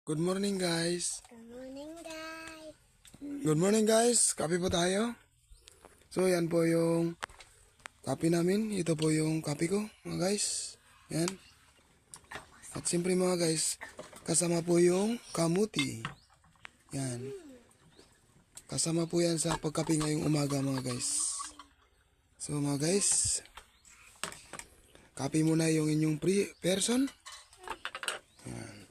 Good morning guys. Good morning, guys. Good morning guys. Kape po tayo. So yan po yung kape namin. Ito po yung kape ko mga guys. Yan. At siyempre mga guys, kasama po yung kamuti. Yan. Kasama po yan sa pagkape ngayong umaga mga guys. So mga guys, kape muna yung inyong person. Yan.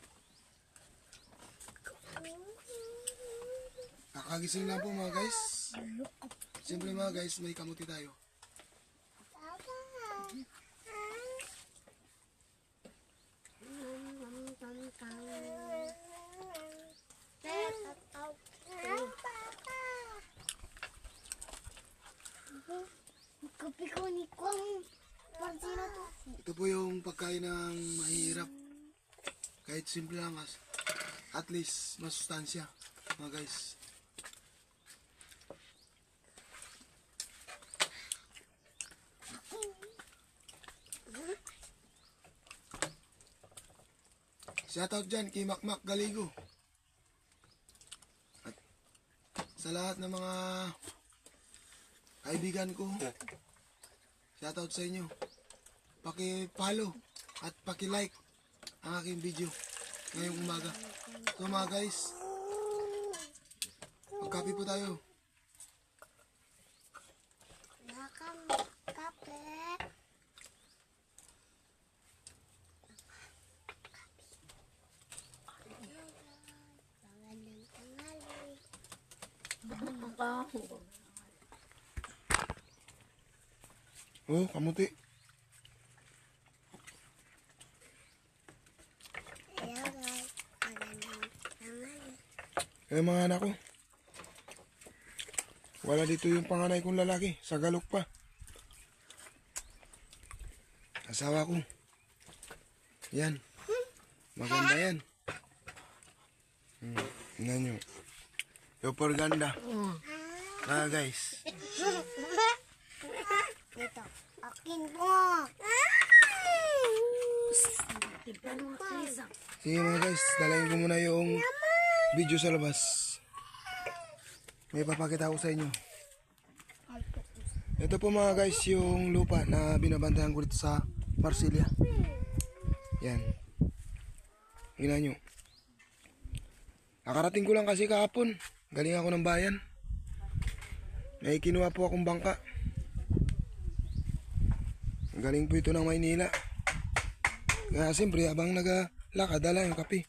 Kakagising lang po mga guys. Siyempre mga guys, may kamuti tayo. Kopi ko ni Kwang. Pansino to? Ito po yung pagkain ng mahirap. Kahit simple lang, at least masustansya mga guys. Shoutout dyan kay Makmak Galigo. At sa lahat ng mga kaibigan ko, shoutout sa inyo. Paki-follow at paki-like ang aking video ngayong umaga. So mga guys, magkape po tayo. Nakam kape. Oh, kamuti. Hello guys. Magandang tanghali. Eh mga anak ko, wala dito yung panganay kong lalaki, sa galok pa. Asawa ko. Yan. Maganda yan. Tingnan nyo. Super ganda. Guys. Ito. Akin po. Sige mga guys, dalayin ko muna yung video sa labas. May papakita ko sa inyo. Ito po mga guys yung lupa na binabantayan ko dito sa Marsilia. Yan. Tingnan nyo. Nakarating ko lang kasi kahapon. Galing ako ng bayan. May kinuha po akong bangka. Galing po ito ng Maynila. Kaya siyempre habang nagalakad, dala yung kape.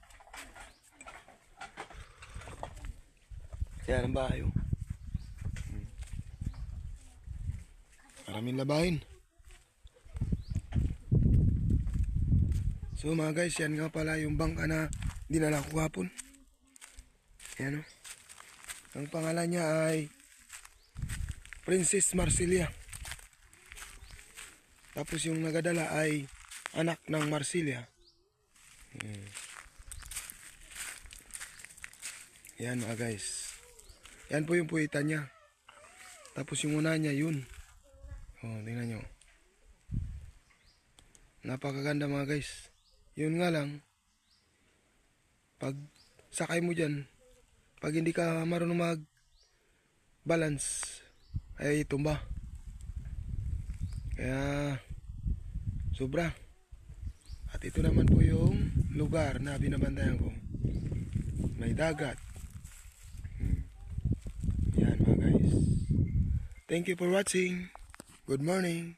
Kaya ng bahay. Maraming labahin. So mga guys, yan nga pala yung bangka na dinala ko kahapon. Yan o. Ang pangalan niya ay Princess Marsilia. Tapos yung nagadala ay anak ng Marsilia. Yan mga guys. Yan po yung puwitan niya. Tapos yung una niya yun. Oh, tingnan nyo. Napakaganda mga guys. Yun nga lang, pag sakay mo dyan, pag hindi ka marunong mag-balance, ay tumba. Kaya, sobra. At ito naman po yung lugar na binabantayan ko. May dagat. Yan mga guys. Thank you for watching. Good morning.